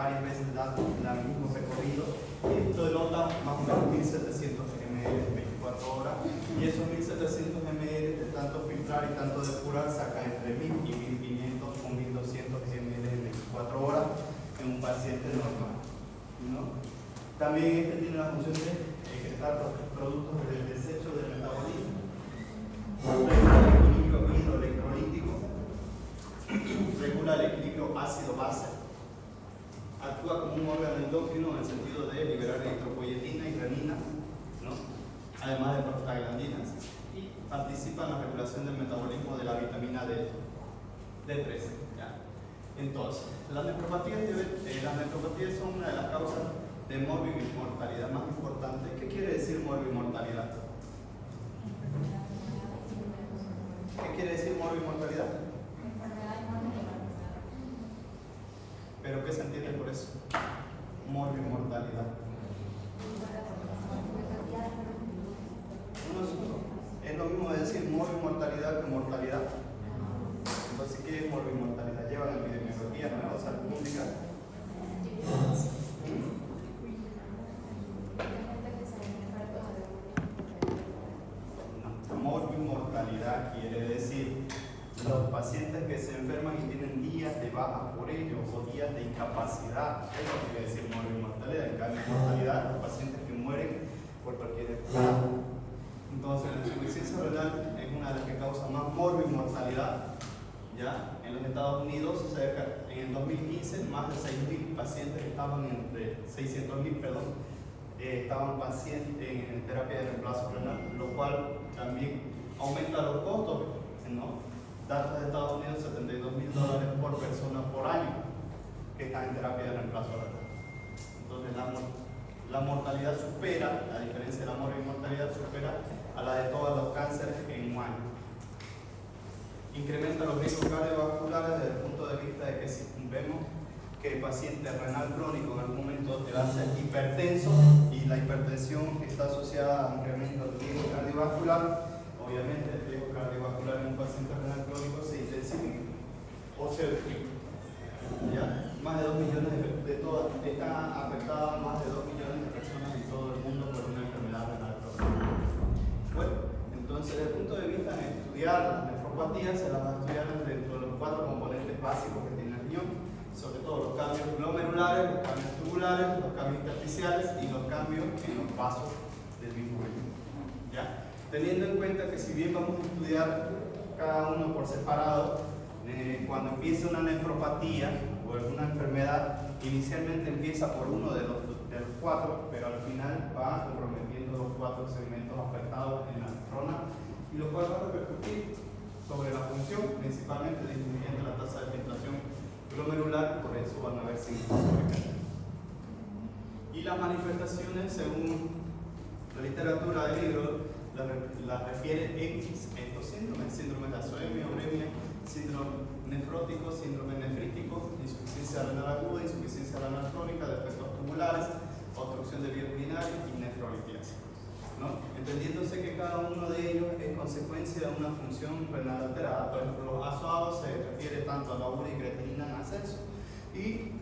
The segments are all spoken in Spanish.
varias veces da el mismo recorrido, y esto denota más o menos 1700 ml en 24 horas, y esos 1700 ml de tanto filtrar y tanto depurar saca entre 1000 y 1500 o 1200 ml en 24 horas en un paciente normal, ¿no? También este tiene la función de excretar los productos del desecho del metabolismo, regula el equilibrio hidroelectrolítico, regula el equilibrio ácido-base, actúa como un órgano endocrino en el sentido de liberar eritropoyetina y renina, ¿no? Además de prostaglandinas, y participa en la regulación del metabolismo de la vitamina D13. ¿Ya? Entonces, las nefropatías son una de las causas de morbimortalidad más importantes. ¿Qué quiere decir morbimortalidad? ¿Qué quiere decir morbimortalidad? ¿Pero qué se entiende por eso? Morbimortalidad. Es lo mismo de decir morbimortalidad que mortalidad. Entonces, ¿qué es morbimortalidad? Lleva en epidemiología, ¿no? Salud pública. Morbimortalidad quiere decir los pacientes que se enferman y tienen días de baja por ello o días de incapacidad. Eso quiere decir morbimortalidad. En cambio, mortalidad, los pacientes que mueren por cualquier enfermedad. Entonces, la insuficiencia renal es una de las que causa más morbimortalidad. ¿Ya? En los Estados Unidos, en el 2015, más de 6.000 pacientes estaban entre 600.000, perdón, estaban pacientes en terapia de reemplazo renal, lo cual también aumenta los costos, ¿no? Datos de Estados Unidos, $72.000 por persona por año que están en terapia de reemplazo renal. Entonces la mortalidad supera, a diferencia de la morbimortalidad, supera a la de todos los cánceres en un año. Incrementa los riesgos cardiovasculares desde el punto de vista de que si vemos que el paciente renal crónico en algún momento te va a ser hipertenso y la hipertensión está asociada a un incremento del riesgo cardiovascular, obviamente el riesgo cardiovascular en un paciente renal crónico se intensifica o se duplica. ¿Ya? Más de 2 millones de todas, están afectadas más de 2 millones de personas en todo el mundo por una enfermedad renal crónica. Bueno, entonces desde el punto de vista de estudiar las nefropatías, se las va a estudiar dentro de los 4 componentes básicos que tiene el riñón, sobre todo los cambios glomerulares, los cambios tubulares, los cambios intersticiales y los cambios en los vasos del mismo riñón. ¿Ya? Teniendo en cuenta que si bien vamos a estudiar cada uno por separado, cuando empieza una nefropatía o alguna enfermedad, inicialmente empieza por uno de los 4, pero al final va comprometiendo los 4 segmentos afectados en la nefrona, y lo cual va a repercutir sobre la función, principalmente disminuyendo la tasa de filtración glomerular, por eso van a ver síntomas sobrecargados. Y las manifestaciones, según la literatura del libro, las refiere en estos síndromes: síndrome de azoemia, uremia, síndrome nefrótico, síndrome nefrítico, insuficiencia renal aguda, insuficiencia renal crónica, defectos tubulares, obstrucción de vías urinarias y nefrolitiasis, ¿no? Entendiéndose que cada uno de ellos es consecuencia de una función renal alterada. Por ejemplo, los azoados se refiere tanto a la urea y creatinina en ascenso, y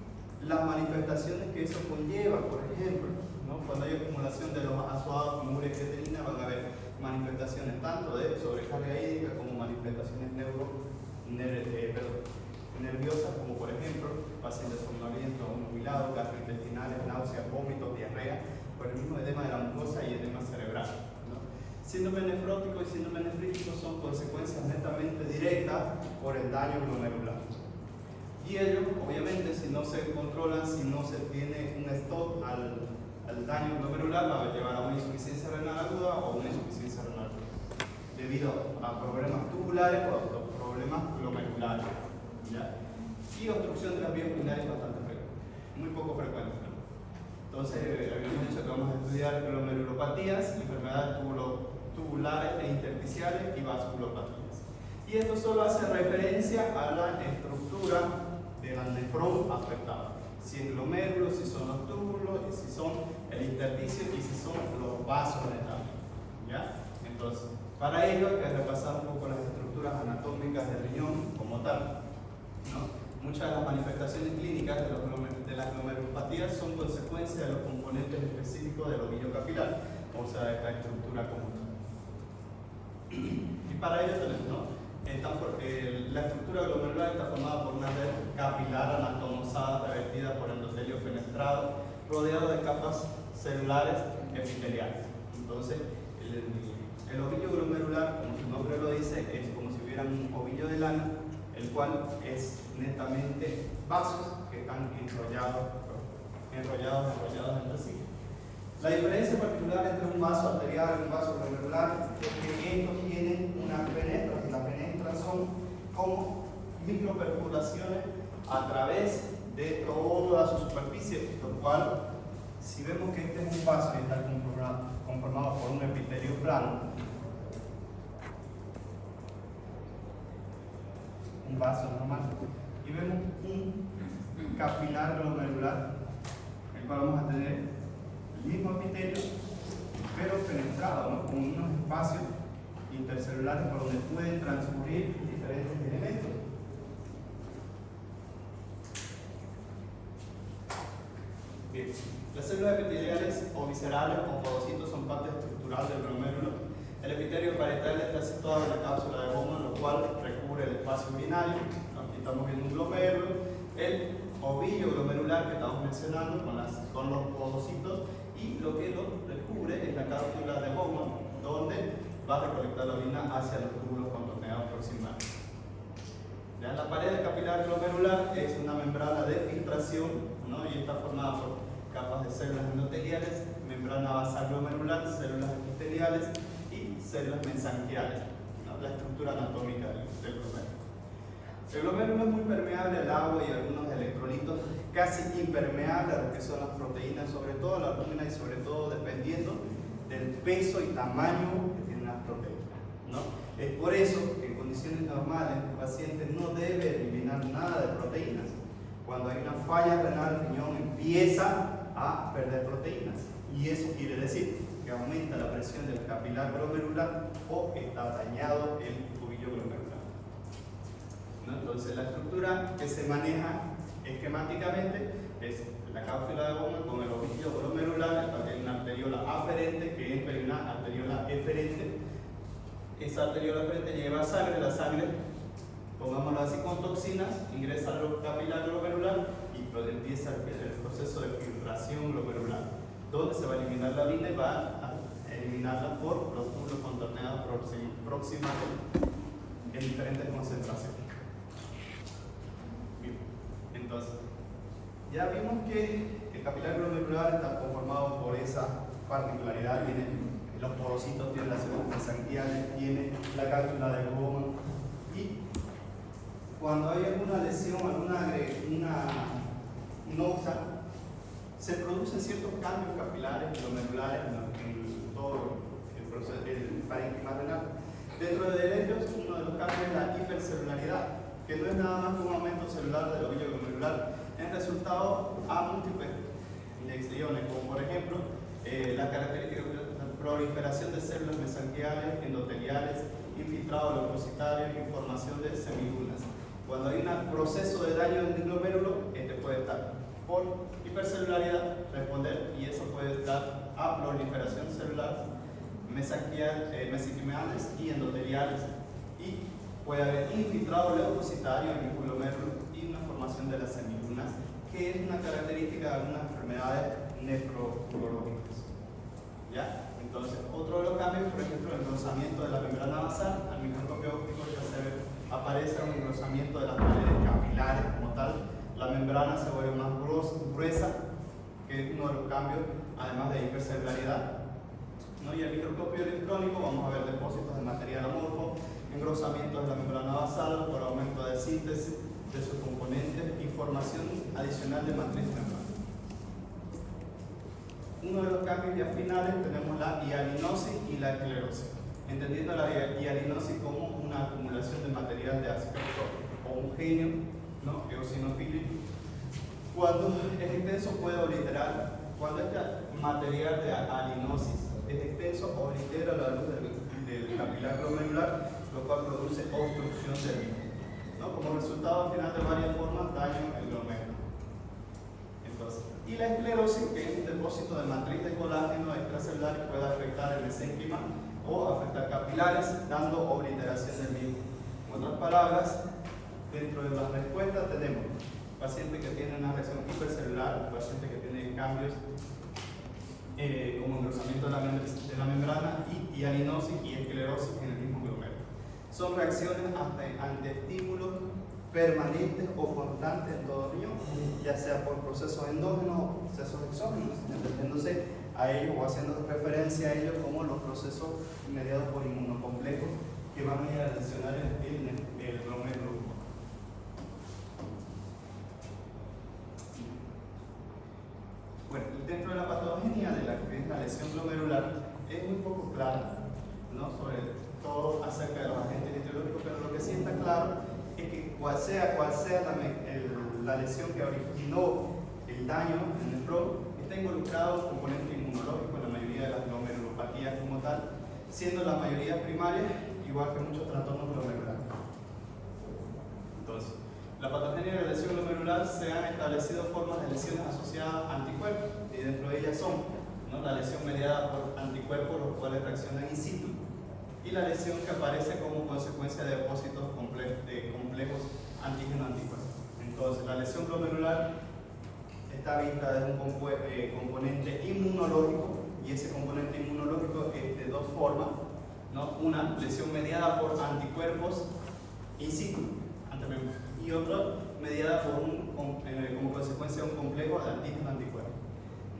las manifestaciones que eso conlleva, por ejemplo, ¿no? Cuando hay acumulación de los azoados con urea y creatinina, van a haber manifestaciones tanto de sobrecarga hídrica como manifestaciones nerviosas, como por ejemplo pacientes somnolientos o nubilados, gastrointestinales, náuseas, vómitos, diarrea, por el mismo edema de la mucosa y edema cerebral, ¿no? Síndrome nefrótico y síndrome nefrítico son consecuencias netamente directas por el daño glomerular. Y ellos, obviamente, si no se controlan, si no se tiene un stop al daño glomerular, va a llevar a una insuficiencia renal aguda o una insuficiencia renal crónica, debido a problemas tubulares o a problemas glomerulares, ¿ya? Y obstrucción de las vías urinarias bastante frecuente, muy poco frecuente, ¿no? Entonces, habíamos dicho que vamos a estudiar glomerulopatías, enfermedades tubulares e intersticiales y vasculopatías. Y esto solo hace referencia a la estructura de la nefrón afectada. Si es glomérulo, si son los túbulos, y si son el intersticio y si son los vasos renales, ¿ya? Entonces, para ello hay que repasar un poco las estructuras anatómicas del riñón como tal, ¿no? Muchas de las manifestaciones clínicas de las glomerulopatías son consecuencia de los componentes específicos del ovillo capilar, o sea, de esta estructura común. Y para ello tenemos, ¿no? La estructura glomerular está formada por una red capilar anatomosada revestida por endotelio fenestrado, rodeado de capas celulares epiteliales. Entonces, el ovillo glomerular, como su nombre lo dice, es como si hubiera un ovillo de lana, el cual es netamente vasos que están enrollados entre sí. La diferencia particular entre un vaso arterial y un vaso glomerular es que estos tienen una penetra, y las penetras son como microperforaciones a través de toda su superficie, lo cual, si vemos que este es un vaso y está conformado por un epitelio plano, un vaso normal, y vemos un capilar glomerular, el cual vamos a tener el mismo epitelio, pero penetrado, ¿no? Con unos espacios intercelulares por donde pueden transcurrir diferentes elementos. Bien, las células epiteliales o viscerales o podocitos son parte estructural del glomérulo. El epitelio parietal está situado en la cápsula de Bowman, lo cual recubre el espacio urinario. Aquí estamos viendo un glomérulo. El ovillo glomerular que estamos mencionando con los podocitos, y lo que lo recubre es la cápsula de Bowman, donde va a recolectar la orina hacia los túbulos contorneados proximales. Ya, la pared capilar glomerular es una membrana de filtración, ¿no? Y está formada por capas de células endoteliales, membrana basal glomerular, células epiteliales y células mesangiales, ¿no? La estructura anatómica del glomérulo. El glomérulo es muy permeable al agua y a algunos electrolitos, casi impermeable a lo que son las proteínas, sobre todo a la albúmina y sobre todo dependiendo del peso y tamaño que tienen las proteínas, ¿no? Es por eso que en condiciones normales el paciente no debe eliminar nada de proteínas. Cuando hay una falla renal, el riñón empieza a perder proteínas, y eso quiere decir que aumenta la presión del capilar glomerular o está dañado el tubillo glomerular, ¿no? Entonces la estructura que se maneja esquemáticamente es la cápsula de Bowman con el ovillo glomerular, hay una arteriola aferente que entra en una arteriola eferente. Esa arteriola eferente lleva sangre, la sangre, pongámoslo así, con toxinas, ingresa al capilar glomerular y empieza el proceso de filtración glomerular, donde se va a eliminar la orina y va a eliminarla por los túbulos contorneados próximamente en diferentes concentraciones. Bien, entonces, ya vimos que el capilar glomerular está conformado por esa particularidad, tiene los porocitos, tiene las células mesangiales, tiene la cápsula de Bowman, y cuando hay alguna lesión, alguna noxa, se producen ciertos cambios capilares glomerulares en todo el proceso del parénquima renal. Dentro de ellos, uno de los cambios es la hipercelularidad, que no es nada más que un aumento celular del ovillo glomerular en resultado a múltiples lesiones, como por ejemplo la característica de proliferación de células mesangiales, endoteliales, infiltrado leucocitario y formación de semilunas. Cuando hay un proceso de daño en el glomérulo, este puede estar por hipercelularidad, responder, y eso puede dar a proliferación celular, mesenquimales y endoteliales, y puede haber infiltrado leucocitario en el glomérulo y una formación de las semilunas, que es una característica de algunas enfermedades nefrológicas. ¿Ya? Entonces, otro de los cambios, por ejemplo, el engrosamiento de la membrana basal. Al microscopio óptico ya aparece un engrosamiento de las paredes capilares como tal. La membrana se vuelve más gruesa, que es uno de los cambios, además de hipercelularidad, ¿no? Y el microscopio electrónico vamos a ver depósitos de material amorfo, engrosamiento de la membrana basal por aumento de síntesis de sus componentes y formación adicional de matriz membrana. Uno de los cambios ya finales tenemos la hialinosis y la esclerosis, entendiendo la hialinosis como una acumulación de material de aspecto homogéneo, ¿no? Eosinofílico. Cuando es extenso puede obliterar, cuando este material de alinosis es extenso, oblitera la luz del capilar glomerular, lo cual produce obstrucción del mismo. ¿no? Como resultado al final de varias formas daño el glomérulo. Entonces, y la esclerosis, que es un depósito de matriz de colágeno extracelular que puede afectar el mesénquima o afectar capilares, dando obliteración del mismo. En otras palabras, dentro de las respuestas tenemos paciente que tiene una reacción hipercelular, paciente que tiene cambios como engrosamiento de la membrana y hialinosis y esclerosis en el mismo glomérulo. Son reacciones ante estímulos permanentes o constantes en todo riñón, ya sea por procesos endógenos o procesos exógenos, entendiéndose a ellos o haciendo referencia a ellos como los procesos mediados por inmunocomplejos que van a ir a lesionar el glomérulo. Bueno, dentro de la patología de la que es la lesión glomerular es muy poco clara, ¿no? Sobre todo acerca de los agentes etiológicos, pero lo que sí está claro es que cual sea la lesión que originó el daño en el flow, está involucrado un componente inmunológico en la mayoría de las glomerulopatías como tal, siendo la mayoría primaria, igual que muchos trastornos glomerulares. Entonces, la patogenia de la lesión glomerular se han establecido formas de lesiones asociadas a anticuerpos, y dentro de ellas son, ¿no?, la lesión mediada por anticuerpos, los cuales reaccionan in situ, y la lesión que aparece como consecuencia de depósitos complejos antígeno-anticuerpos. Entonces, la lesión glomerular está vista desde un componente inmunológico, y ese componente inmunológico es de dos formas, ¿no? Una lesión mediada por anticuerpos in situ, y otra mediada por como consecuencia de un complejo de antígeno-anticuerpo,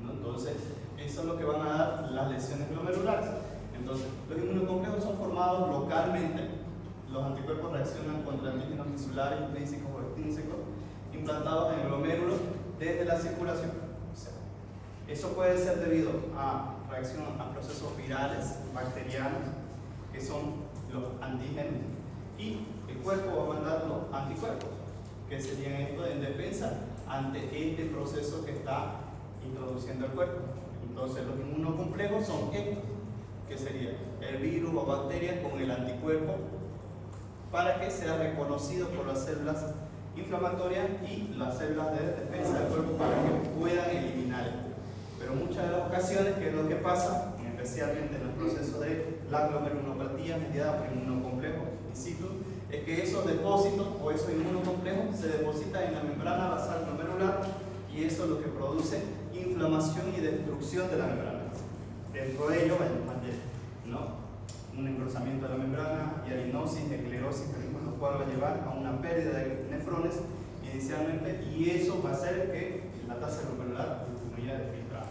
¿no? Entonces, eso es lo que van a dar las lesiones glomerulares. Entonces, los inmunocomplejos son formados localmente. Los anticuerpos reaccionan contra antígenos tisulares, intrínsecos o extrínsecos implantados en el glomérulo desde la circulación. O sea, eso puede ser debido a reacción a procesos virales, bacterianos, que son los antígenos, y el cuerpo va a mandar los anticuerpos, que serían estos en defensa ante este proceso que está introduciendo el cuerpo. Entonces, los inmunocomplejos son estos, que sería el virus o bacteria con el anticuerpo, para que sea reconocido por las células inflamatorias y las células de defensa del cuerpo para que puedan eliminar el virus. Pero muchas de las ocasiones, que es lo que pasa, especialmente en el proceso de la glomerulopatía mediada por inmunocomplejos in situ, es que esos depósitos o esos inmunocomplejos se depositan en la membrana basal glomerular, y eso es lo que produce inflamación y destrucción de la membrana. Dentro de ello, ¿no?, un engrosamiento de la membrana, hialinosis, esclerosis, lo cual va a llevar a una pérdida de nefrones inicialmente, y eso va a hacer que la tasa glomerular disminuya de filtrado.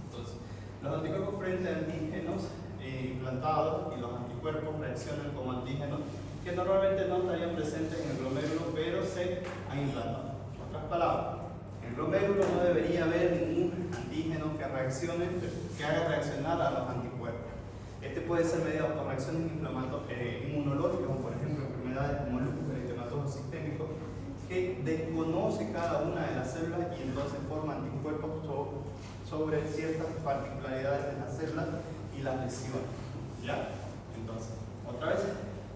Entonces, los anticuerpos frente a antígenos implantados y los anticuerpos reaccionan como antígenos que normalmente no estarían presentes en el glomérulo, pero se han implantado. En otras palabras, en el glomérulo no debería haber ningún antígeno que reaccione, que haga reaccionar a los anticuerpos. Este puede ser mediado por reacciones inmunológicas, como por ejemplo enfermedades como el lupus eritematoso sistémico, que desconoce cada una de las células y entonces forma anticuerpos sobre ciertas particularidades de las células y las lesiones. ¿Ya? Entonces, otra vez,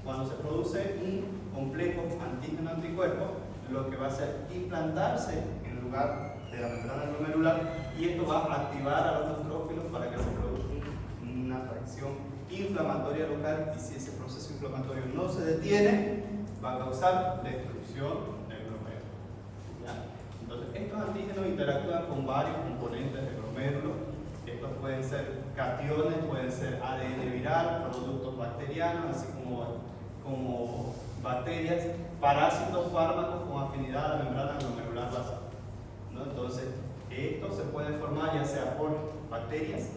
cuando se produce un complejo antígeno-anticuerpo, lo que va a hacer es implantarse en el lugar de la membrana glomerular, y esto va a activar a los neutrófilos para que se produzca una reacción inflamatoria local, y si ese proceso inflamatorio no se detiene, va a causar destrucción del glomérulo. ¿Ya? Entonces, estos antígenos interactúan con varios componentes del glomérulo. Estos pueden ser cationes, pueden ser ADN viral, productos bacterianos, así como bacterias, parásitos, fármacos con afinidad a la membrana glomerular basal, ¿no? Entonces, esto se puede formar ya sea por bacterias,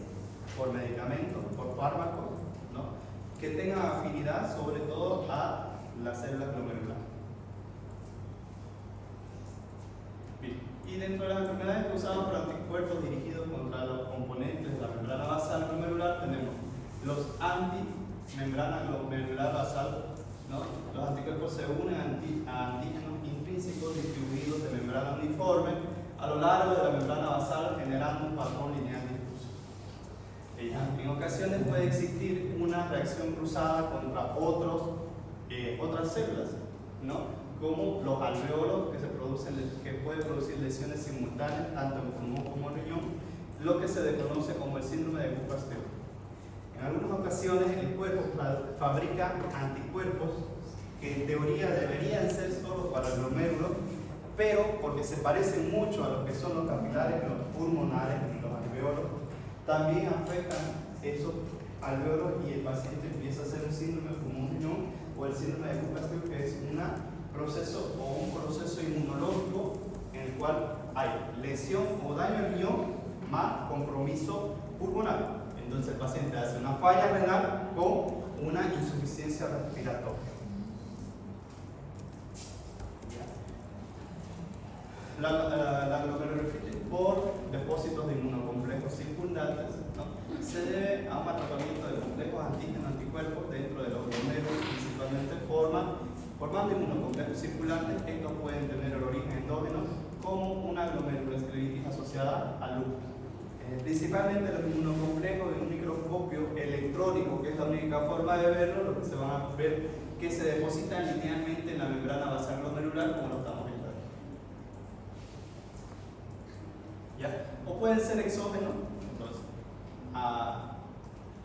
por medicamentos, por fármacos, ¿no?, que tengan afinidad sobre todo a las células glomerulares. Bien. Y dentro de las enfermedades causadas por anticuerpos dirigidos contra los componentes de la membrana basal glomerular, tenemos los antimembrana glomerular basal, ¿no? Los anticuerpos se unen a antígenos intrínsecos distribuidos de membrana uniforme a lo largo de la membrana basal, generando un patrón lineal difuso. En ocasiones puede existir una reacción cruzada contra otras células, ¿no? Como los alveolos que pueden producir lesiones simultáneas tanto en pulmón como en riñón, lo que se desconoce como el síndrome de Cooper-Stewart. En algunas ocasiones el cuerpo fabrica anticuerpos que en teoría deberían ser solo para el glomérulo, pero porque se parecen mucho a lo que son los capilares, los pulmonares y los alveolos, también afectan esos alveolos y el paciente empieza a hacer un síndrome de pulmón-riñón o el síndrome de Cooper-Stewart, que es un proceso inmunológico en el cual hay lesión o daño al riñón más compromiso pulmonar. Entonces el paciente hace una falla renal con una insuficiencia respiratoria. La glomerulonefritis por depósitos de inmunocomplejos circundantes, ¿no? Se debe a un atrapamiento de complejos antígenos-anticuerpos dentro de los glomérulos, principalmente formando inmunocomplejos circulantes. Estos pueden tener el origen endógeno como una glomeruloscleritis asociada al lupus. Principalmente los inmunocomplejos en un microscopio electrónico, que es la única forma de verlo, lo que se van a ver que se depositan linealmente en la membrana basal glomerular, como lo estamos viendo aquí. ¿Ya? O pueden ser exógenos. Entonces,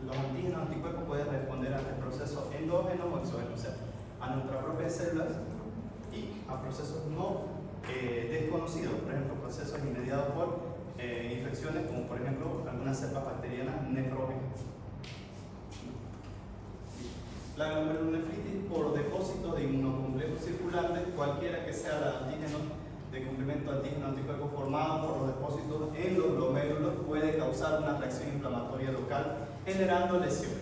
los antígenos anticuerpos pueden responder a este proceso endógeno o exógeno, o sea, a nuestras propias células y a procesos no desconocidos, por ejemplo, procesos inmediados por infecciones como por ejemplo algunas cepas bacterianas nefrógenas. La glomerulonefritis por depósitos de inmunocomplejos circulantes, cualquiera que sea el antígeno de complemento antígeno-anticuerpo formado por los depósitos en los glomérulos, puede causar una reacción inflamatoria local generando lesiones.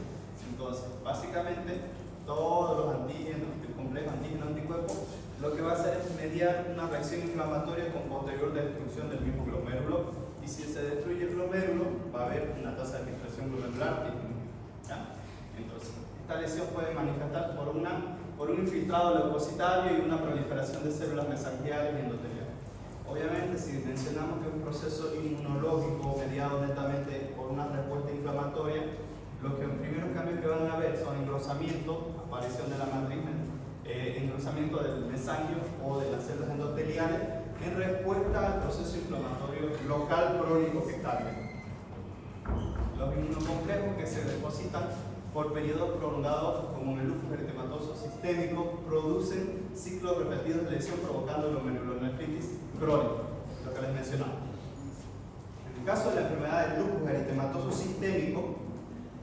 Entonces, básicamente, todos los antígenos, el complejo antígeno-anticuerpo, lo que va a hacer es mediar una reacción inflamatoria con posterior destrucción del mismo glomérulo. Y si se destruye el glomérulo, va a haber una tasa de filtración glomerular disminuida. Entonces, esta lesión puede manifestar por un infiltrado leucocitario y una proliferación de células mesangiales y endoteliales. Obviamente, si mencionamos que es un proceso inmunológico mediado netamente por una respuesta inflamatoria, los primeros cambios que van a haber son engrosamiento, aparición de la matriz, engrosamiento del mesangio o de las células endoteliales en respuesta al proceso inflamatorio local crónico que está habiendo. Los inmunocomplejos que se depositan por periodos prolongados, como en el lupus eritematoso sistémico, producen ciclos repetidos de lesión provocando glomerulonefritis crónica, lo que les mencionaba. En el caso de la enfermedad del lupus eritematoso sistémico,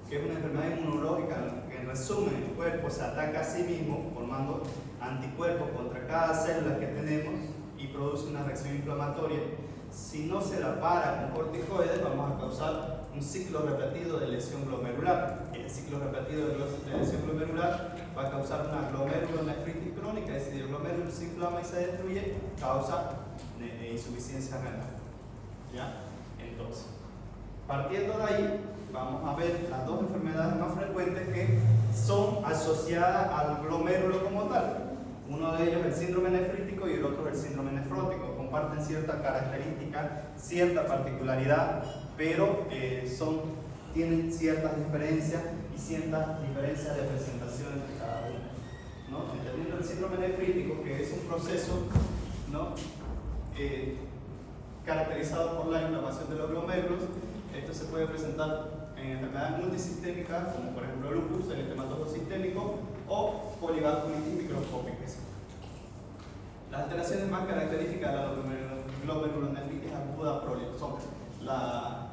que es una enfermedad inmunológica que en resumen el cuerpo se ataca a sí mismo formando anticuerpos contra cada célula que tenemos y produce una reacción inflamatoria. Si no se la para con corticoides, vamos a causar un ciclo repetido de lesión glomerular. El ciclo repetido de lesión glomerular va a causar una glomerulonefritis crónica, es decir, el glomérulo se inflama y se destruye, causa insuficiencia renal. ¿Ya? Entonces, partiendo de ahí, vamos a ver las dos enfermedades más frecuentes que son asociadas al glomérulo como tal. Uno de ellos es el síndrome nefrítico y el otro es el síndrome nefrótico. Comparten ciertas características, cierta particularidad, pero tienen ciertas diferencias y ciertas diferencias de presentación entre cada uno, ¿no? Entendiendo el síndrome nefrítico, que es un proceso, ¿no? Caracterizado por la inflamación de los glomérulos. Esto se puede presentar en enfermedades multisistémicas, como por ejemplo lupus, eritematoso sistémico o polivasculitis microscópicas. Las alteraciones más características de la glomerulonefritis aguda son la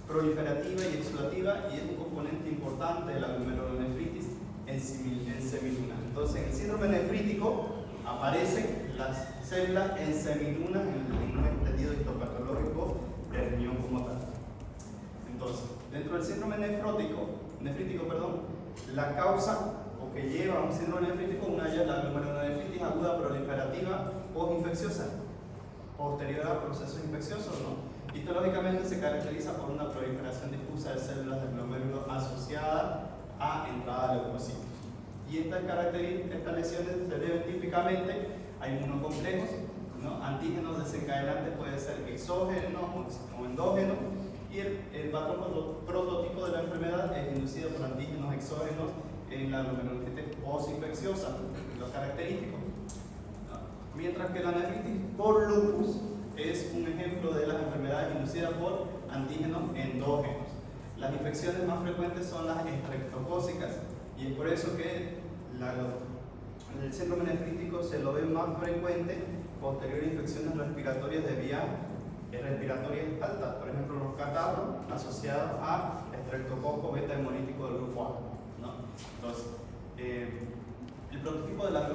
proliferativa y exudativa, y es un componente importante de la glomerulonefritis en semilunas. Entonces, en el síndrome nefrítico aparecen las células en semilunas en un entendido histopatológico del riñón como tal. Entonces, dentro del síndrome nefrítico, la causa o que lleva a un síndrome nefrítico una es la glomerulonefritis aguda proliferativa postinfecciosa, posterior a procesos infecciosos, ¿no? Histológicamente se caracteriza por una proliferación difusa de células del glomérulo asociada a entrada de leucocitos. Y estas lesiones se deben típicamente a inmunocomplejos, ¿no? Antígenos desencadenantes, puede ser exógenos o endógenos, y el patrón prototipo de la enfermedad es inducido por antígenos exógenos en la glomerulonefritis postinfecciosa. Lo característico, Mientras que la nefritis por lupus es un ejemplo de las enfermedades inducidas por antígenos endógenos. Las infecciones más frecuentes son las estreptocócicas y es por eso que el síndrome nefrítico se lo ve más frecuente posterior a infecciones respiratorias de vías respiratorias altas, por ejemplo los catarros asociados a estreptococo beta hemolítico del grupo A, ¿no? Entonces, el prototipo de la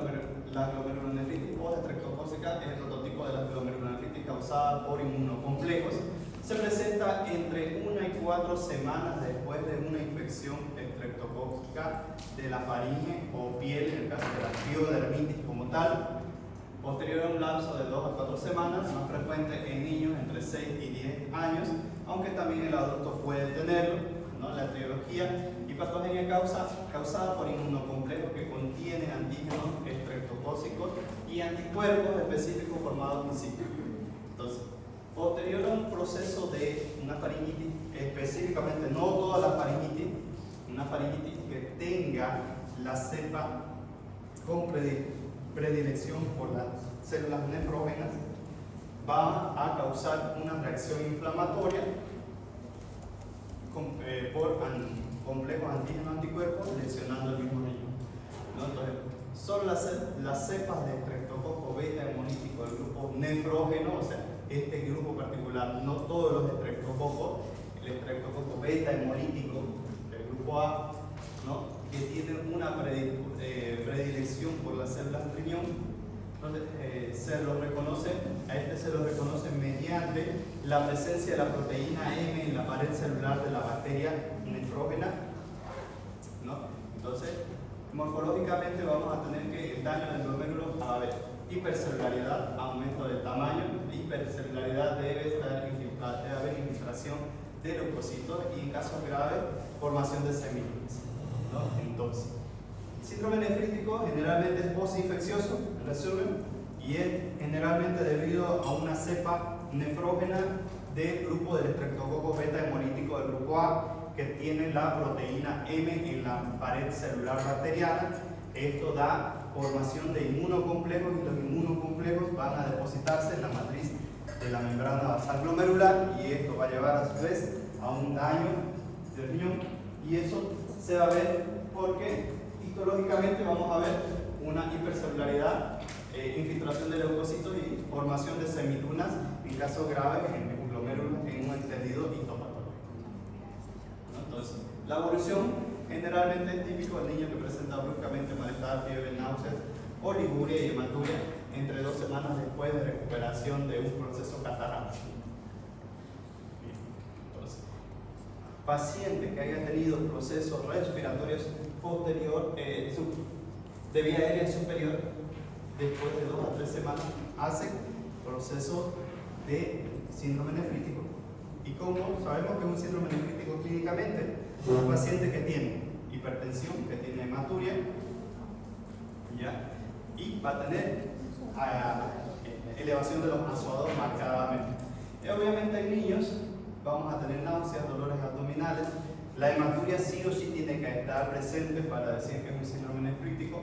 glomerulonefritis postestreptocócica es el prototipo de la glomerulonefritis causada por inmunocomplejos. Se presenta entre 1 y 4 semanas después de una infección estreptocócica de la faringe o piel, en el caso de la piodermitis como tal. Posterior a un lapso de 2 a 4 semanas, más frecuente en niños entre 6 y 10 años, aunque también el adulto puede tenerlo, ¿no? La etiología y patogenia causada por inmunocomplejos que contienen antígenos estreptocócicos y anticuerpos específicos formados in situ. Entonces, posterior a un proceso de una faringitis, específicamente no toda la faringitis, una faringitis que tenga la cepa con predilección por las células nefrógenas, va a causar una reacción inflamatoria por complejos antígeno-anticuerpos lesionando el mismo niño, ¿no? Entonces, son las cepas de estreptococo beta hemolítico del grupo nefrógeno, o sea, este grupo particular, no todos los estreptococos, el estreptococo beta hemolítico del grupo A, ¿no? Que tienen una predilección por las células riñón. Entonces, a este se lo reconoce mediante la presencia de la proteína M en la pared celular de la bacteria nefrógena, ¿no? Entonces, morfológicamente vamos a tener que el daño del glomérulo va a haber hipercelularidad, aumento del tamaño, hipercelularidad debe haber infiltración de leucocitos y en casos graves formación de semilunas, ¿no? Entonces, el síndrome nefrítico generalmente es postinfeccioso, en resumen, y es generalmente debido a una cepa nefrógena del grupo del estreptococo beta hemolítico del grupo A que tiene la proteína M en la pared celular bacteriana. Esto da formación de inmunocomplejos y los inmunocomplejos van a depositarse en la matriz de la membrana basal glomerular y esto va a llevar a su vez a un daño del riñón y eso se va a ver porque histológicamente vamos a ver una hipercelularidad, infiltración de leucocitos y formación de semilunas en casos graves en glomérulos en un entendido histopatológico, ¿no? Entonces, la evolución generalmente es típico del niño que presenta bruscamente malestar, fiebre, náuseas, oliguria y hematuria entre 2 semanas después de recuperación de un proceso catarral. Entonces, paciente que haya tenido procesos respiratorios posterior, de vía aérea superior, después de 2 a 3 semanas, hace proceso de síndrome nefrítico. ¿Y cómo sabemos que es un síndrome nefrítico clínicamente? Un paciente que tiene hipertensión, que tiene hematuria, ¿ya? Y va a tener elevación de los azoados marcadamente. Y obviamente en niños vamos a tener náuseas, dolores abdominales. La hematuria sí o sí tiene que estar presente para decir que es un síndrome nefrítico,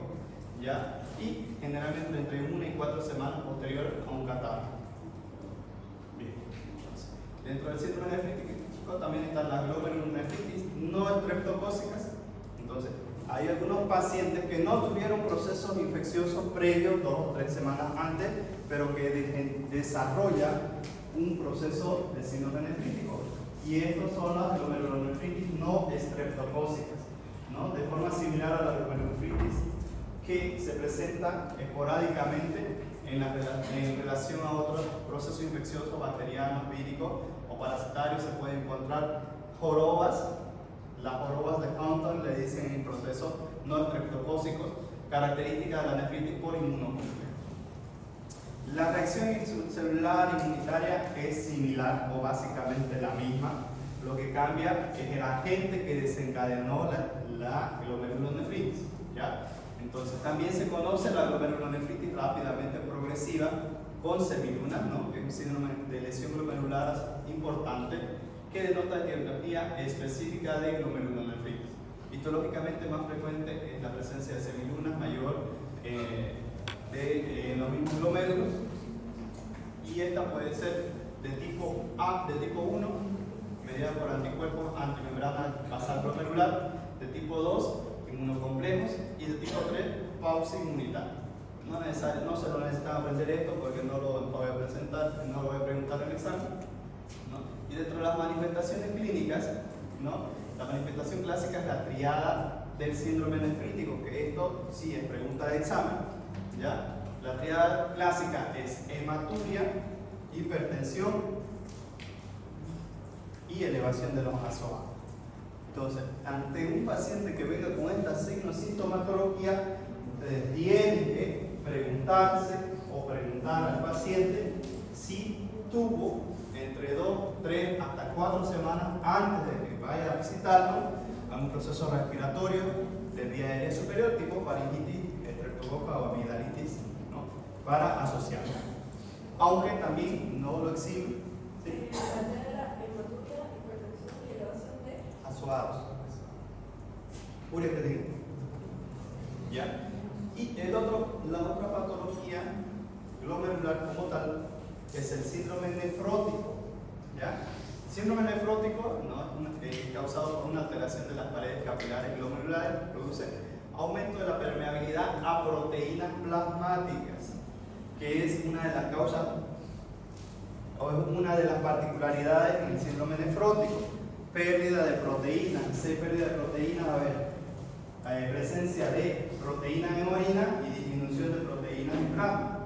¿ya? Y generalmente entre 1 y 4 semanas posterior a un catarro. Bien, entonces, dentro del síndrome nefrítico también están las glomerulonefritis no estreptocócicas. Entonces, hay algunos pacientes que no tuvieron procesos infecciosos previos 2 o 3 semanas antes, pero que desarrollan un proceso de síndrome nefrítico. Y estos son las glomerulonefritis no estreptocócicas, ¿no? De forma similar a la glomerulonefritis que se presenta esporádicamente en relación a otros procesos infecciosos bacterianos, víricos o parasitarios. Se pueden encontrar jorobas. Las jorobas de Hunter le dicen en procesos no estreptocócicos, características de la nefritis por inmunocomplejo. La reacción celular inmunitaria es similar o básicamente la misma. Lo que cambia es el agente que desencadenó la glomerulonefritis, ¿ya? Entonces también se conoce la glomerulonefritis rápidamente progresiva con semilunas, ¿no? Que es un síndrome de lesión glomerular importante que denota etiología específica de glomerulonefritis. Histológicamente más frecuente es la presencia de semilunas mayor de los mismos glomérulos y esta puede ser de tipo A, de tipo 1, mediada por anticuerpos antimembrana basal glomerular, de tipo 2, inmunocomplejos, y de tipo 3, pausa inmunitaria. No se lo necesitan aprender esto porque no lo voy a presentar, no lo voy a preguntar en el examen, ¿no? Y dentro de las manifestaciones clínicas, ¿no? La manifestación clásica es la triada del síndrome nefrítico, que esto sí es pregunta de examen, ¿ya? La triada clásica es hematuria, hipertensión y elevación de los azoados. Entonces, ante un paciente que venga con esta sintomatología, ustedes tienen que preguntarse o preguntar al paciente si tuvo entre 2, 3 hasta 4 semanas antes de que vaya a visitarlo a un proceso respiratorio de vía aérea superior tipo faringitis, estreptococa o amigdalitis, ¿no? Para asociarlo. Aunque también no lo exhibe. ¿Sí? Azoados. Urea que digo. ¿Ya? Y la otra patología glomerular como tal es el síndrome nefrótico. ¿Ya? Síndrome nefrótico, ¿no? Causado por una alteración de las paredes capilares glomerulares, produce aumento de la permeabilidad a proteínas plasmáticas, que es una de las causas o es una de las particularidades en el síndrome nefrótico. Pérdida de proteínas, pérdida de proteínas, va a haber presencia de proteínas en orina y disminución de proteínas en plasma.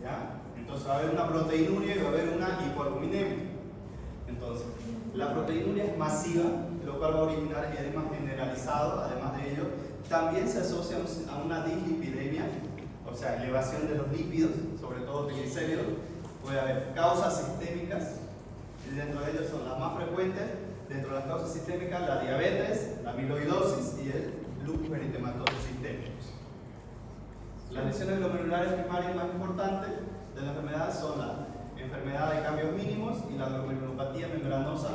¿Ya? Entonces va a haber una proteinuria y va a haber una hipoalbuminemia. Entonces, la proteinuria es masiva, lo cual va a originar edemas generalizado. Además de ello, también se asocia a una dislipidemia, o sea, elevación de los lípidos, sobre todo triglicéridos. Puede haber causas sistémicas, y dentro de ellos son las más frecuentes. Dentro de las causas sistémicas, la diabetes, la amiloidosis y el lupus eritematoso sistémico. Las lesiones glomerulares primarias más importantes de la enfermedad son la enfermedad de cambios mínimos y la glomerulopatía membranosa,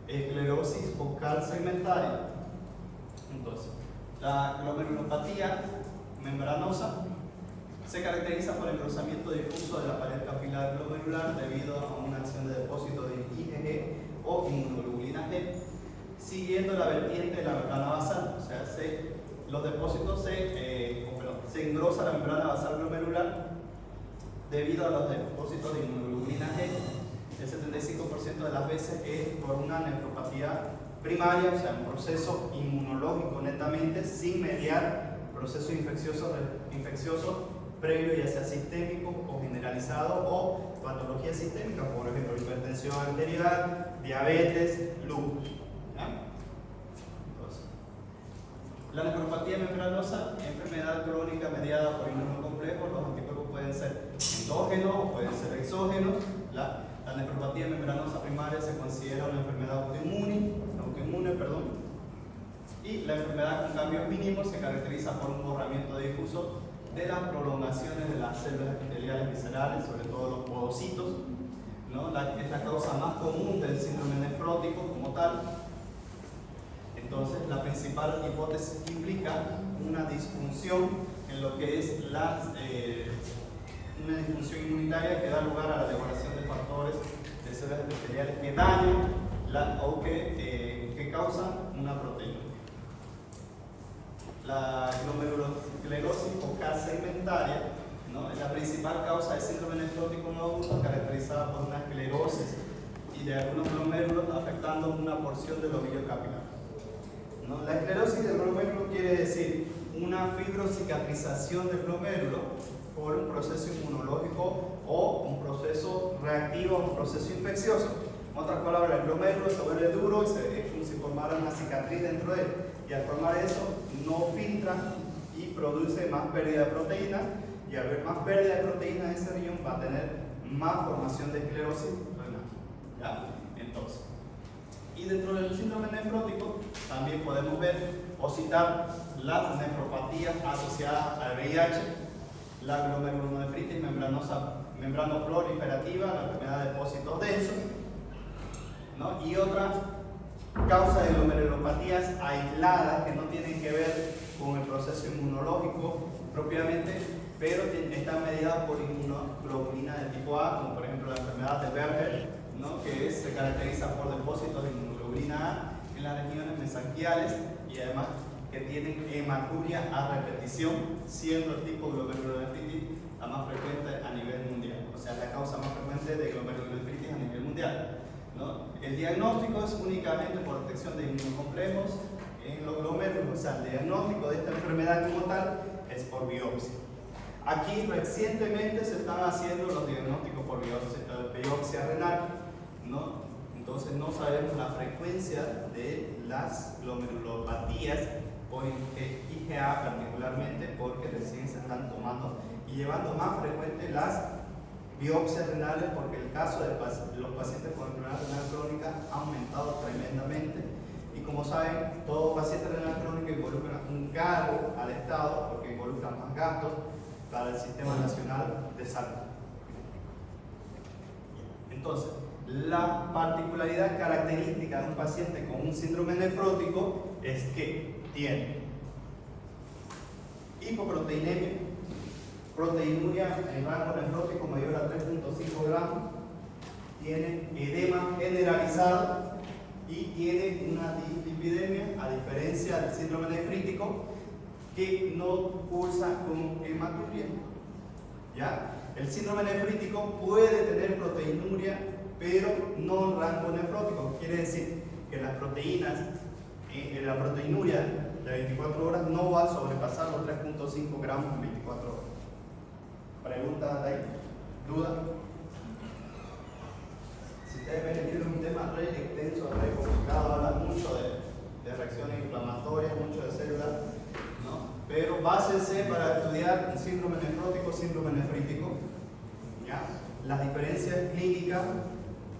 esclerosis focal segmentaria. Entonces, la glomerulopatía membranosa se caracteriza por engrosamiento difuso de la pared capilar glomerular debido a una acción de depósito de IgG o inmunoglobulina G, siguiendo la vertiente de la membrana basal. O sea, los depósitos se engrosa la membrana basal glomerular debido a los depósitos de inmunoglobulina G. El 75% de las veces es por una nefropatía primaria, o sea, un proceso inmunológico netamente, sin mediar procesos infecciosos previo, ya sea sistémico o generalizado, o patología sistémica, por ejemplo, hipertensión arterial, diabetes, lupus. ¿Ya? Entonces, la nefropatía membranosa, enfermedad crónica mediada por inmunocomplejos. Los anticuerpos pueden ser endógenos o pueden ser exógenos. La nefropatía membranosa primaria se considera una enfermedad autoinmune, y la enfermedad con cambios mínimos se caracteriza por un borramiento difuso de las prolongaciones de las células epiteliales viscerales, sobre todo los podocitos, ¿no? Es la causa más común del síndrome nefrótico como tal. Entonces, la principal hipótesis implica una disfunción en lo que es una disfunción inmunitaria que da lugar a la degradación de factores de células epiteliales que dañan o que causan una proteína. La glomerulosclerosis focal segmentaria, ¿no? Es la principal causa del síndrome nefrótico no agudo, caracterizada por una esclerosis y de algunos glomérulos afectando una porción del ovillo capilar, ¿no? La esclerosis del glomérulo quiere decir una fibrocicatrización del glomérulo por un proceso inmunológico o un proceso reactivo, un proceso infeccioso. En otras palabras, el glomérulo se vuelve duro y es como si formara una cicatriz dentro de él. Y al formar eso, no filtra y produce más pérdida de proteína. Y al haber más pérdida de proteína en ese riñón, va a tener más formación de esclerosis renal. ¿Ya? Entonces, y dentro del síndrome nefrótico, también podemos ver o citar las nefropatías asociadas al VIH, la glomerulonefritis membranoproliferativa, la enfermedad de depósitos densos, ¿no? Y otras causas de glomerulopatías aisladas que no tienen que ver con el proceso inmunológico propiamente, pero están mediadas por inmunoglobulina de tipo A, como por ejemplo la enfermedad de Berger, ¿no? Que se caracteriza por depósitos de inmunoglobulina A en las regiones mesanquiales y además que tienen hematuria a repetición, siendo el tipo glomerulonefritis la más frecuente a nivel mundial, o sea, la causa más frecuente de glomerulonefritis a nivel mundial, ¿no? El diagnóstico es únicamente por detección de inmunocomplejos en los glomérulos, o sea, el diagnóstico de esta enfermedad como tal es por biopsia. Aquí recientemente se están haciendo los diagnósticos por biopsia renal, ¿no? Entonces no sabemos la frecuencia de las glomerulopatías por IgA particularmente, porque recién se están tomando y llevando más frecuente las biopsias renales, porque el caso de los pacientes con enfermedad renal crónica ha aumentado tremendamente. Y como saben, todo paciente renal crónico involucra un cargo al Estado, porque involucra más gastos para el Sistema Nacional de Salud. Entonces, la particularidad característica de un paciente con un síndrome nefrótico es que tiene hipoproteinemia, proteinuria en rango nefrótico mayor a 3.5 gramos, tiene edema generalizado y tiene una dislipidemia, a diferencia del síndrome nefrítico, que no cursa con hematuria. ¿Ya? El síndrome nefrítico puede tener proteinuria, pero no en rango nefrótico. Quiere decir que las proteínas, la proteinuria de 24 horas no va a sobrepasar los 3.5 gramos en 24 horas. ¿Preguntas de ahí? ¿Dudas? Si ustedes ven, este es un tema re extenso, re complicado, habla mucho de reacciones inflamatorias, mucho de células, ¿no? Pero básense para estudiar un síndrome nefrótico, síndrome nefrítico, ¿ya? Las diferencias clínicas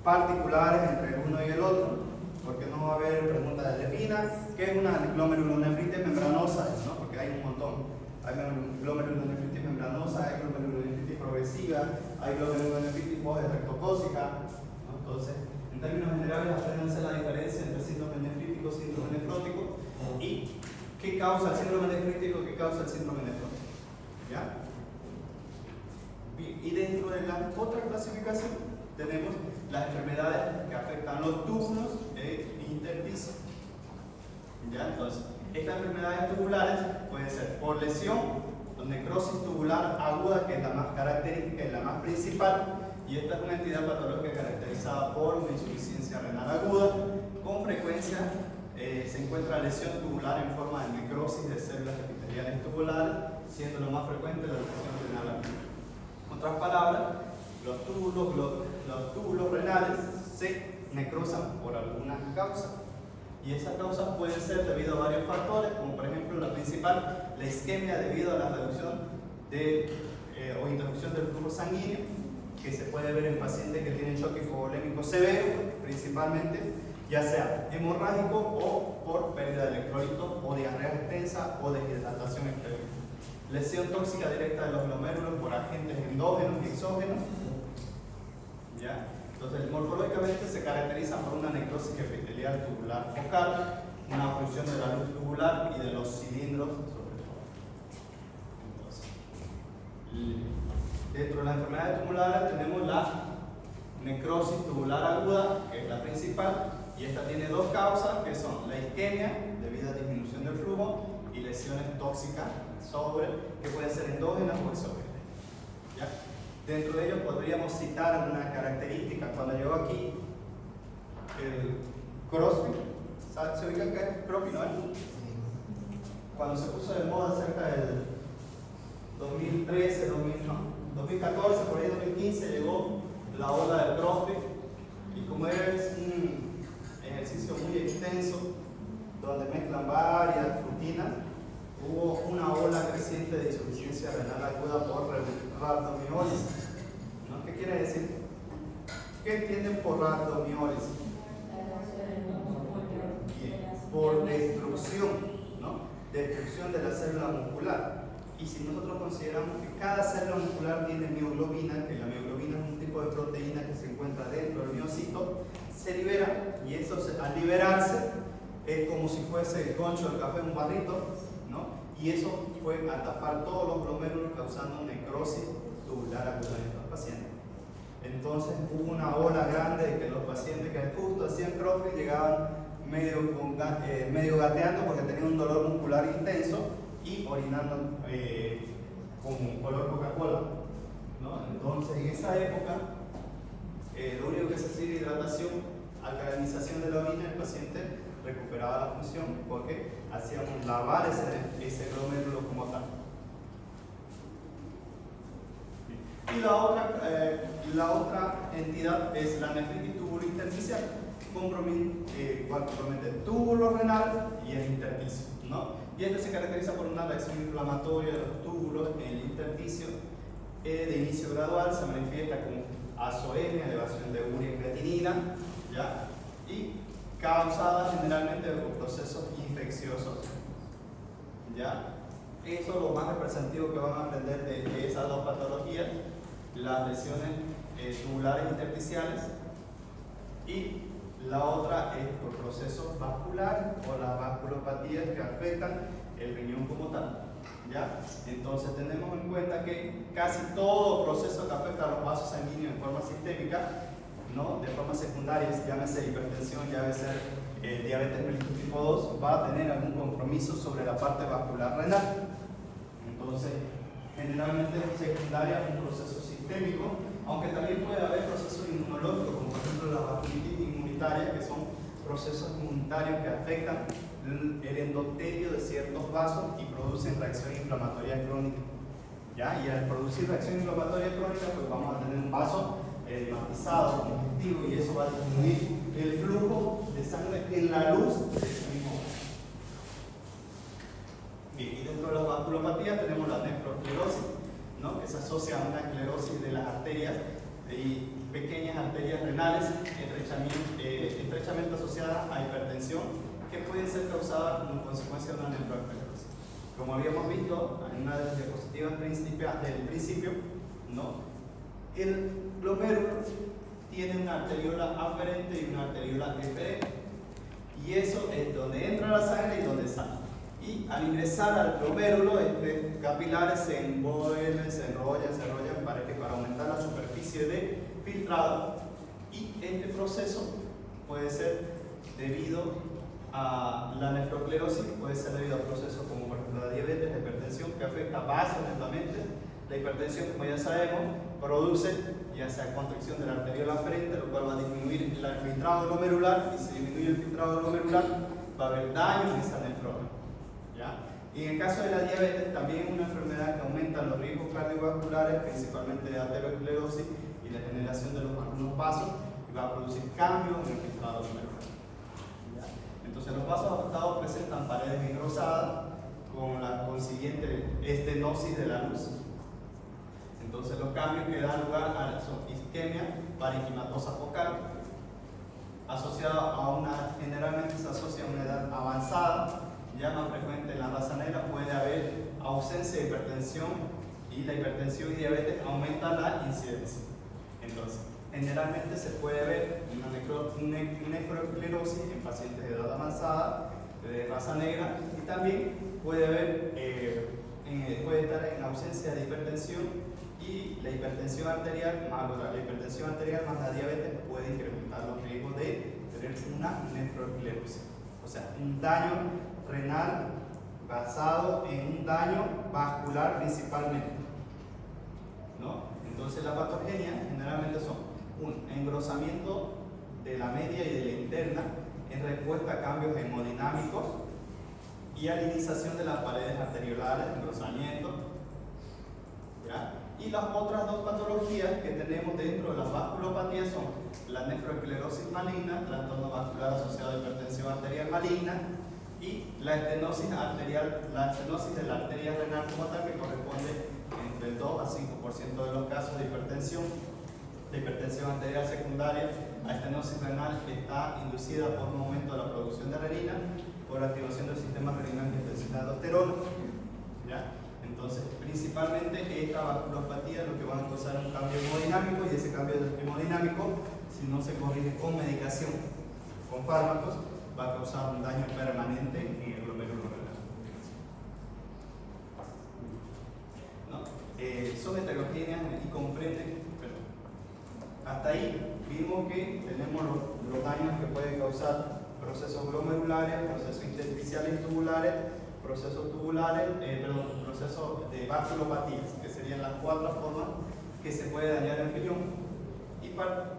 particulares entre el uno y el otro, porque no va a haber preguntas de lepina, ¿qué es una glomerulonefritis membranosa? ¿No? Porque hay un montón. Hay glomerulonefritis membranosa, hay glomerulonefritis progresiva, hay glomerulonefritis post-estreptocócica, ¿no? Entonces, en términos generales, apréndanse la diferencia entre síndrome nefrítico y síndrome nefrótico y qué causa el síndrome nefrítico y qué causa el síndrome nefrótico. ¿Ya? Y dentro de la otra clasificación tenemos las enfermedades que afectan los túbulos e intersticio. ¿Ya? Entonces, estas enfermedades tubulares pueden ser por lesión o necrosis tubular aguda, que es la más característica y la más principal, y esta es una entidad patológica caracterizada por una insuficiencia renal aguda. Con frecuencia se encuentra lesión tubular en forma de necrosis de células epiteliales tubulares, siendo lo más frecuente la lesión renal aguda. En otras palabras, los túbulos renales se necrosan por alguna causa, y esas causas pueden ser debido a varios factores, como por ejemplo la principal, la isquemia debido a la reducción o interrupción del flujo sanguíneo, que se puede ver en pacientes que tienen choque hipovolémico severo, principalmente, ya sea hemorrágico o por pérdida de electrolitos o diarrea extensa o deshidratación extrema. Lesión tóxica directa de los glomérulos por agentes endógenos y exógenos. ¿Ya? Entonces, morfológicamente se caracteriza por una necrosis epitelial tubular focal, una obstrucción de la luz tubular y de los cilindros, sobre todo. Entonces, dentro de las enfermedades tubulares tenemos la necrosis tubular aguda, que es la principal, y esta tiene dos causas, que son la isquemia, debido a disminución del flujo, y lesiones tóxicas que pueden ser endógenas o exógenas. ¿Ya? Dentro de ellos podríamos citar una característica. Cuando llegó aquí el CrossFit, ¿se ubican qué es CrossFit, no? Cuando se puso de moda cerca del 2013, 2014, por ahí 2015, llegó la ola del CrossFit, y como es un ejercicio muy extenso, donde mezclan varias rutinas, hubo una ola creciente de insuficiencia renal aguda por rhabdomiólisis. ¿No? ¿Qué quiere decir? ¿Qué entienden por rhabdomiólisis? Por destrucción, ¿no? Destrucción de la célula muscular. Y si nosotros consideramos que cada célula muscular tiene mioglobina, que la mioglobina es un tipo de proteína que se encuentra dentro del miocito, se libera, y eso al liberarse es como si fuese el concho del café en un barrito, ¿no? Y eso fue a tapar todos los glomérulos, causando necrosis tubular aguda en estos pacientes. Entonces, Entonces hubo una ola grande de que los pacientes que justo hacían CrossFit llegaban medio gateando porque tenían un dolor muscular intenso y orinando con color Coca-Cola, ¿no? Entonces en esa época lo único que se hacía era hidratación, alcalinización de la orina, el paciente recuperaba la función porque hacíamos lavar ese glomérulo como tal. Y la otra entidad es la nefritis tubulointersticial, compromete el túbulo renal y el intersticio, ¿no? Y este se caracteriza por una reacción inflamatoria de los túbulos en el intersticio de inicio gradual, se manifiesta con azoemia, elevación de urea y creatinina, ¿ya? Y causada generalmente por procesos infecciosos, ¿ya? Eso es lo más representativo que van a aprender de esas dos patologías, las lesiones tubulares intersticiales, y la otra es por procesos vasculares o las vasculopatías que afectan el riñón como tal, ¿ya? Entonces tenemos en cuenta que casi todo proceso que afecta a los vasos sanguíneos en forma sistémica, ¿no? De forma secundaria, llámese hipertensión, llámese diabetes mellitus tipo 2, va a tener algún compromiso sobre la parte vascular renal. Entonces, generalmente secundaria es un proceso sistémico, aunque también puede haber procesos inmunológicos, como por ejemplo la vasculitis inmunitaria, que son procesos inmunitarios que afectan el endotelio de ciertos vasos y producen reacción inflamatoria crónica, ¿ya? Y al producir reacción inflamatoria crónica, pues vamos a tener un vaso edematizado, conjuntivo, y eso va a disminuir el flujo de sangre en la luz de ese mismo vaso. Bien, y dentro de las vasculopatías tenemos la nefroesclerosis, ¿no? Que se asocia a una esclerosis de las arterias y pequeñas arterias renales, estrechamente asociadas a hipertensión, que pueden ser causadas como consecuencia de una nefroesclerosis. Como habíamos visto en una de las diapositivas del principio, ¿no? El glomérulo tiene una arteriola aferente y una arteriola eferente, y eso es donde entra la sangre y donde sale. Y al ingresar al glomérulo, capilares se envuelven, se enrollan para aumentar la superficie de filtrado, y este proceso puede ser debido a la nefroesclerosis, puede ser debido a procesos como por ejemplo la diabetes, la hipertensión, que afecta vasos netamente. La hipertensión, como ya sabemos, produce ya sea contracción de la arteriola aferente, lo cual va a disminuir el filtrado glomerular, y si disminuye el filtrado glomerular va a haber daño en esa nefrona, ¿ya? Y en el caso de la diabetes, también es una enfermedad que aumenta los riesgos cardiovasculares, principalmente de aterosclerosis y la generación de algunos vasos, y va a producir cambios en el filtrado glomerular, ¿ya? Entonces los vasos afectados presentan paredes engrosadas con la consiguiente estenosis de la luz. Entonces los cambios que dan lugar a son isquemia parenquimatosa focal, asociada generalmente se asocia a una edad avanzada, ya más frecuente en la raza negra. Puede haber ausencia de hipertensión, y la hipertensión y diabetes aumentan la incidencia. Entonces, generalmente se puede ver una nefroesclerosis en pacientes de edad avanzada, de raza negra, y también puede estar en ausencia de hipertensión, y la hipertensión arterial más la diabetes puede incrementar los riesgos de tener una nefroesclerosis. O sea, un daño renal basado en un daño vascular principalmente, ¿no? Entonces las patogenias generalmente son un engrosamiento de la media y de la interna en respuesta a cambios hemodinámicos y alinización de las paredes arteriolares, engrosamiento, ¿ya? Y las otras dos patologías que tenemos dentro de las vasculopatías son la nefroesclerosis maligna, trastorno vascular asociado a hipertensión arterial maligna, y la estenosis de la arteria renal como tal, que corresponde entre el 2 al 5% de los casos de hipertensión arterial secundaria a estenosis renal, que está inducida por un aumento de la producción de renina, por activación del sistema renina-angiotensina de aldosterona, ¿ya? Entonces, principalmente esta vasculopatía lo que van a causar es un cambio hemodinámico, y ese cambio hemodinámico, si no se corrige con medicación, con fármacos, va a causar un daño permanente en el glomérulo renal, ¿no? Son heterogéneas y comprenden Hasta ahí vimos que tenemos los daños que pueden causar procesos glomerulares, procesos intersticiales tubulares, procesos de vasculopatías, que serían las 4 formas que se puede dañar el riñón. Y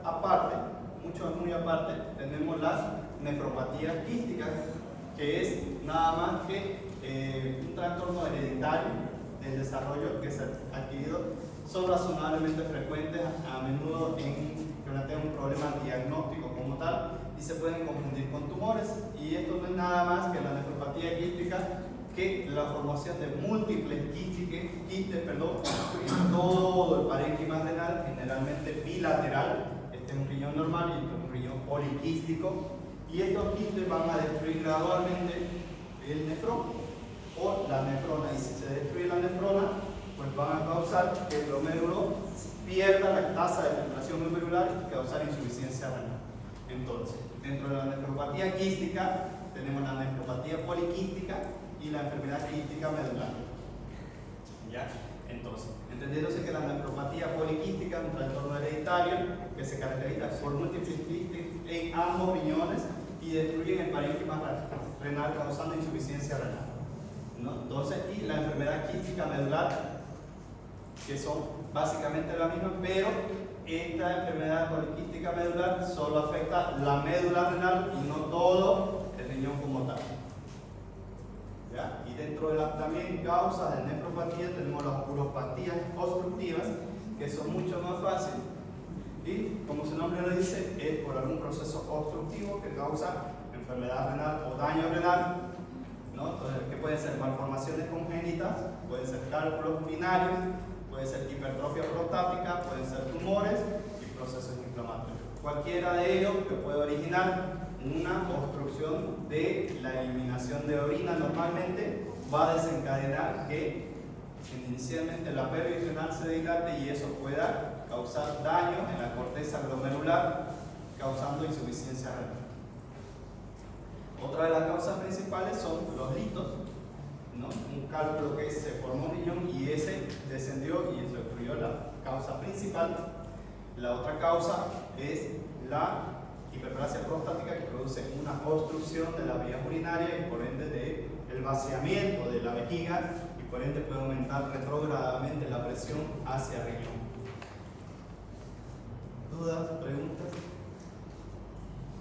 aparte, muy aparte, tenemos las nefropatías quísticas, que es nada más que un trastorno hereditario del desarrollo que se ha adquirido. Son razonablemente frecuentes, a menudo plantean un problema diagnóstico como tal y se pueden confundir con tumores. Y esto no es nada más que la nefropatía quística, que la formación de múltiples quistes en todo el parénquima renal, generalmente bilateral. Este es un riñón normal y este es un riñón poliquístico, y estos quistes van a destruir gradualmente el nefrón o la nefrona, y si se destruye la nefrona, pues van a causar que el glomérulo pierda la tasa de filtración glomerular y causar insuficiencia renal. Entonces, dentro de la nefropatía quística tenemos la nefropatía poliquística y la enfermedad quística medular. ¿Ya? Entonces, entendiéndose que la nefropatía poliquística es un trastorno hereditario que se caracteriza por múltiples quistes en ambos riñones y destruyen el parénquima renal causando insuficiencia renal, ¿no? Entonces, y la enfermedad quística medular, que son básicamente la misma, pero esta enfermedad poliquística medular solo afecta la médula renal y no todo el riñón como tal. ¿Ya? Y dentro de las también causas de nefropatía tenemos las uropatías obstructivas, que son mucho más fáciles y, como su nombre lo dice, es por algún proceso obstructivo que causa enfermedad renal o daño renal, ¿no? Entonces, que pueden ser malformaciones congénitas, pueden ser cálculos urinarios, puede ser hipertrofia prostática, pueden ser tumores y procesos inflamatorios. Cualquiera de ellos que puede originar una obstrucción de la eliminación de orina normalmente va a desencadenar que inicialmente la pelvis renal se dilate y eso pueda causar daño en la corteza glomerular, causando insuficiencia renal. Otra de las causas principales son los litos, ¿no? Un cálculo que se formó un riñón y ese descendió y eso destruyó la causa principal. La otra causa es la hiperplasia prostática, que produce una obstrucción de las vías urinarias y por ende del vaciamiento de la vejiga y por ende puede aumentar retrógradamente la presión hacia el riñón. ¿Dudas? ¿Preguntas?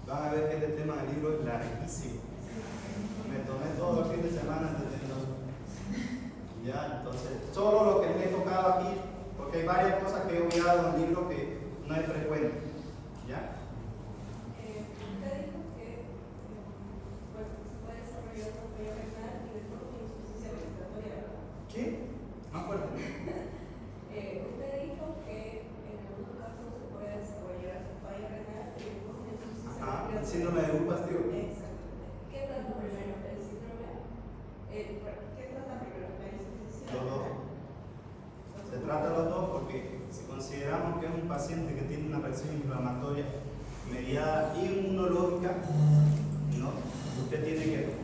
Van a ver que este tema del libro es larguísimo. Me tomé todo el fin de semana entendiendo. Ya, entonces, solo lo que les he tocado aquí, porque hay varias cosas que he obviado en el libro que no es frecuente. ¿Ya? Usted dijo que se puede desarrollar una falla renal y después una insuficiencia respiratoria, ¿verdad? ¿Qué? Más fuerte. Usted dijo que en algunos casos se puede desarrollar falla renal y después una insuficiencia respiratoria. El síndrome de Gupast, tío. Exactamente. ¿Qué trata primero? ¿El síndrome? ¿Qué trata primero? ¿La insuficiencia? Los dos. Se trata de los dos porque si consideramos que es un paciente que tiene una reacción inflamatoria mediada inmunológica, ¿no? Usted tiene que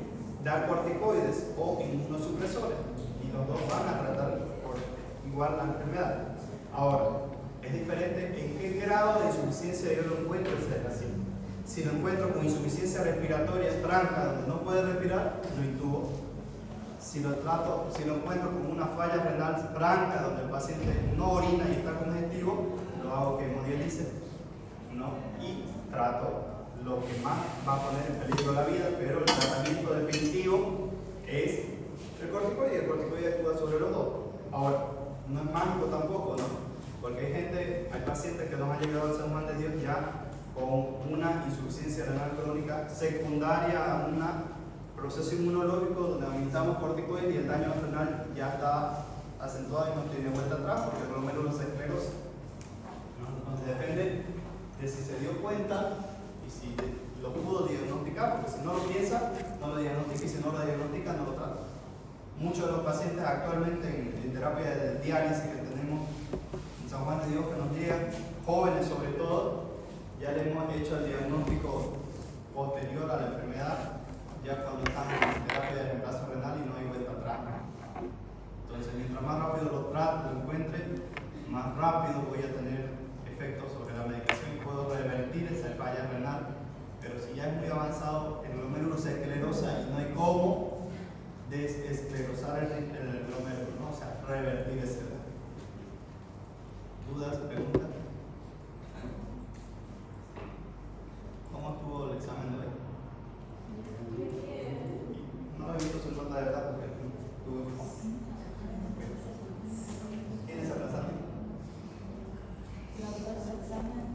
dar corticoides o inmunosupresores y los dos van a tratar por igual la enfermedad. Ahora, es diferente en qué grado de insuficiencia yo lo encuentro en ese paciente. Si lo encuentro con insuficiencia respiratoria franca donde no puede respirar, lo intubo. Si lo encuentro con una falla renal franca donde el paciente no orina y está congestivo, lo hago que hemodialice, ¿no? Y trato lo que más va a poner en peligro la vida, pero el tratamiento definitivo es el corticoide y el corticoide actúa sobre los dos. Ahora, no es mágico tampoco, ¿no? Porque hay pacientes que nos han llegado al San Juan de Dios ya con una insuficiencia renal crónica secundaria a un proceso inmunológico donde aumentamos corticoides y el daño renal ya está acentuado y no tiene vuelta atrás porque el glomérulo se esclerosa. Entonces depende de si se dio cuenta y si lo pudo diagnosticar, porque si no lo piensa, no lo diagnostica, y si no lo diagnostica, no lo trata. Muchos de los pacientes actualmente en terapia de diálisis que tenemos en San Juan de Dios que nos llegan, jóvenes sobre todo, ya le hemos hecho el diagnóstico posterior a la enfermedad, ya cuando están en terapia de reemplazo renal y no hay vuelta atrás. Entonces, mientras más rápido lo trate, lo encuentre, más rápido voy a tener efectos sobre la medicación y puedo revertir esa falla renal. Pero si ya es muy avanzado el glomérulo se esclerosa y no hay cómo desesclerosar el glomérulo, ¿no? O sea, revertir ese daño. ¿Dudas, preguntas? ¿Cómo estuvo el examen de hoy? No he visto su nota de verdad porque tuve. ¿Quién es aplazante? Los dos exámenes,